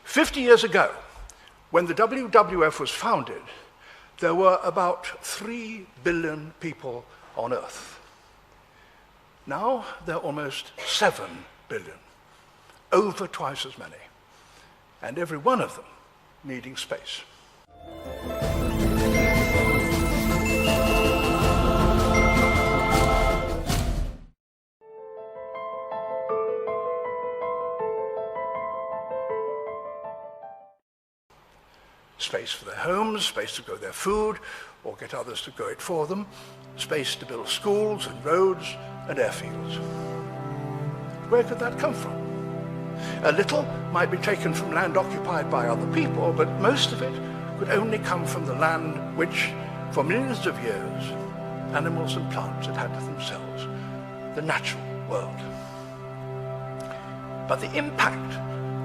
50 years ago, when the WWF was founded, there were about 3 billion people on Earth. Now there are almost 7 billion, over twice as many, and every one of them needing space. Space for their homes, space to grow their food, or get others to grow it for them, space to build schools and roads and airfields. Where could that come from? A little might be taken from land occupied by other people, but most of it could only come from the land which, for millions of years, animals and plants had had to themselves, the natural world. But the impact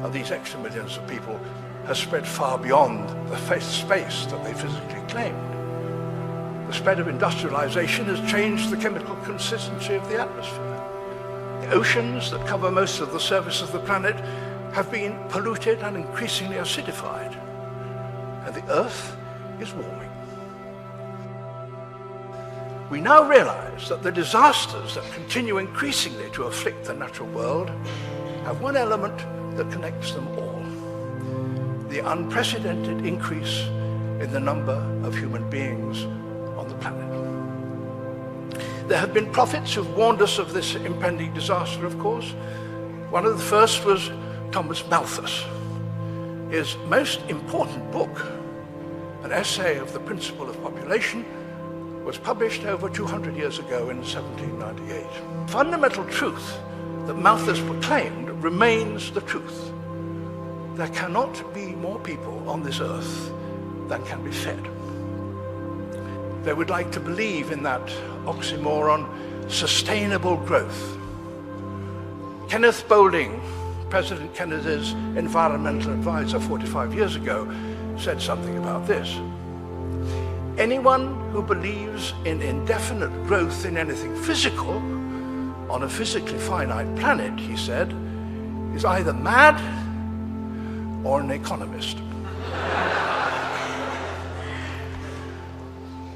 of these extra millions of people has spread far beyond the space that they physically claimed. The spread of industrialization has changed the chemical consistency of the atmosphere. The oceans that cover most of the surface of the planet have been polluted and increasingly acidified, and the Earth is warming. We now realize that the disasters that continue increasingly to afflict the natural world have one element that connects them all: the unprecedented increase in the number of human beings on the planet. There have been prophets who've warned us of this impending disaster, of course. One of the first was Thomas Malthus. His most important book, an essay of the principle of population, was published over 200 years ago in 1798. The fundamental truth that Malthus proclaimed remains the truth. There cannot be more people on this earth than can be fed. They would like to believe in that oxymoron, sustainable growth. Kenneth Boulding, President Kennedy's environmental advisor 45 years ago, said something about this. Anyone who believes in indefinite growth in anything physical on a physically finite planet, he said, is either mad or an economist.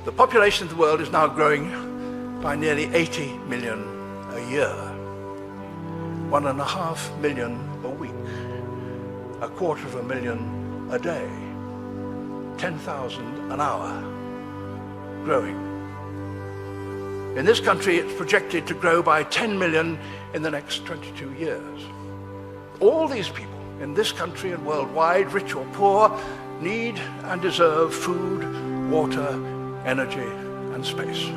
The population of the world is now growing by nearly 80 million a year, 1.5 million a week, 250,000 a day, 10,000 an hour, growing. In this country, it's projected to grow by 10 million in the next 22 years. All these people in this country and worldwide, rich or poor, need and deserve food, water, energy, and space.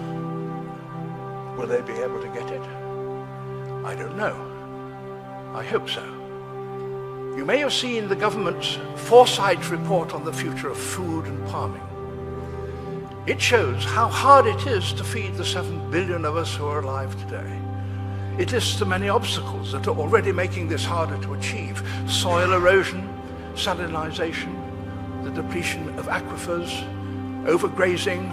Will they be able to get it? I don't know. I hope so. You may have seen the government's Foresight report on the future of food and farming. It shows how hard it is to feed the 7 billion of us who are alive today. It lists the many obstacles that are already making this harder to achieve: soil erosion, salinization, the depletion of aquifers, overgrazing,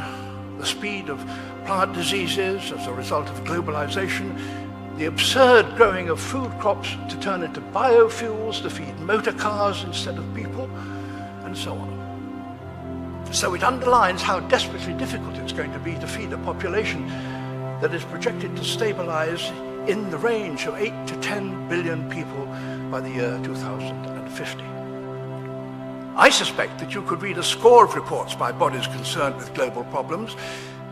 the speed of plant diseases as a result of globalization, the absurd growing of food crops to turn into biofuels to feed motor cars instead of people, and so on. So it underlines how desperately difficult it's going to be to feed a population that is projected to stabilize in the range of 8 to 10 billion people by the year 2050. I suspect that you could read a score of reports by bodies concerned with global problems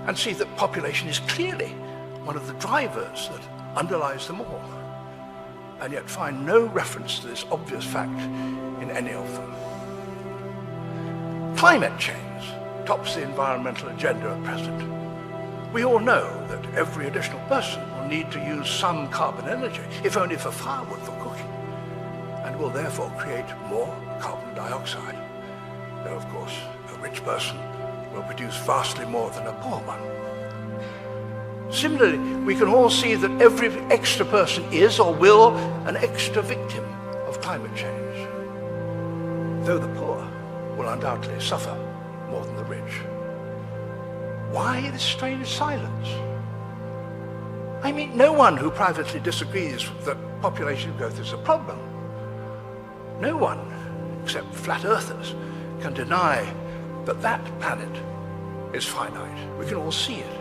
and see that population is clearly one of the drivers that underlies them all, and yet find no reference to this obvious fact in any of them. Climate change tops the environmental agenda at present. We all know that every additional person will need to use some carbon energy, if only for firewood for cooking, and will therefore create more carbon dioxide, though of course a rich person will produce vastly more than a poor one. Similarly, we can all see that every extra person is or will an extra victim of climate change, though the poor will undoubtedly suffer more than the rich. Why this strange silence? I meet no one who privately disagrees that population growth is a problem. No one, except flat earthers, can deny that that planet is finite. We can all see it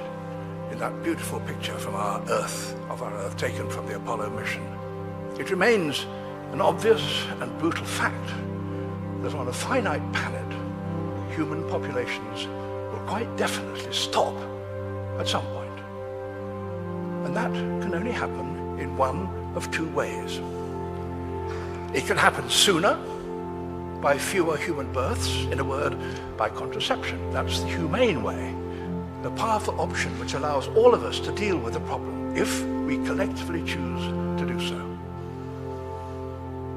in that beautiful picture from our Earth, taken from the Apollo mission. It remains an obvious and brutal fact that on a finite planet, human populations will quite definitely stop at some point. And that can only happen in one of two ways. It can happen sooner, by fewer human births, in a word, by contraception. That's the humane way, the powerful option which allows all of us to deal with the problem if we collectively choose to do so.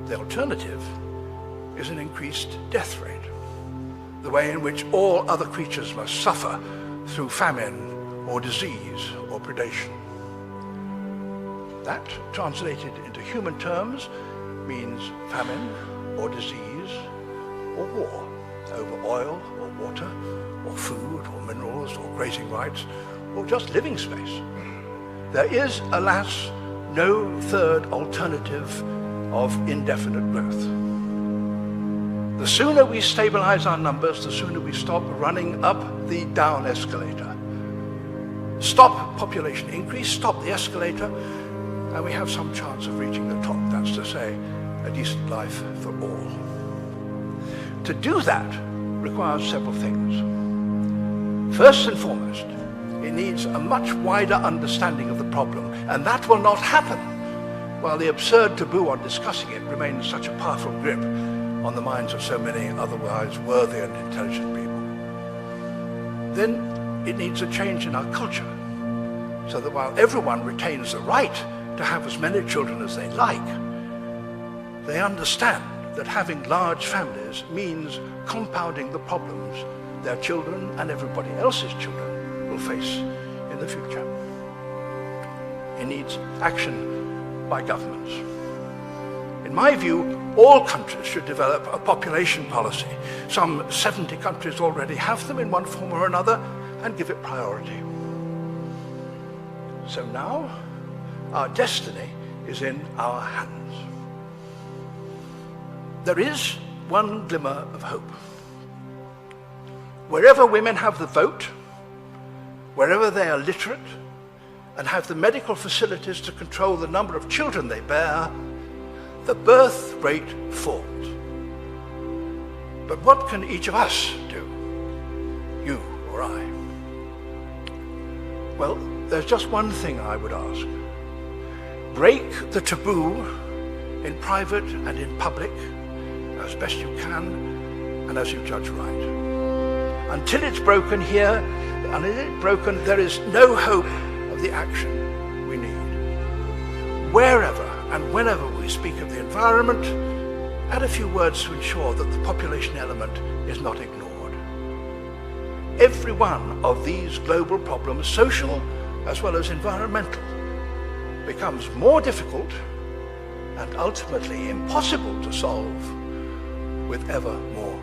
The alternative is an increased death rate, the way in which all other creatures must suffer through famine or disease or predation. That, translated into human terms, means famine or disease or war over oil or water or food or minerals or grazing rights or just living space. There is, alas, no third alternative of indefinite growth. The sooner we stabilize our numbers, the sooner we stop running up the down escalator. Stop population increase, stop the escalator, and we have some chance of reaching the top. That's to say, a decent life for all. To do that requires several things. First and foremost, it needs a much wider understanding of the problem, and that will not happen while the absurd taboo on discussing it remains such a powerful grip on the minds of so many otherwise worthy and intelligent people. Then it needs a change in our culture, so that while everyone retains the right to have as many children as they like, they understand that having large families means compounding the problems their children and everybody else's children will face in the future. It needs action by governments. In my view, all countries should develop a population policy. Some 70 countries already have them in one form or another, and give it priority. So now, our destiny is in our hands. There is one glimmer of hope. Wherever women have the vote, wherever they are literate, and have the medical facilities to control the number of children they bear, the birth rate falls. But what can each of us do? You or I? Well, there's just one thing I would ask. Break the taboo in private and in public as best you can and as you judge right. Until it's broken here, until it's broken, there is no hope of the action we need. Wherever and whenever we speak of the environment, add a few words to ensure that the population element is not ignored. Every one of these global problems, social as well as environmental, becomes more difficult and ultimately impossible to solve with ever more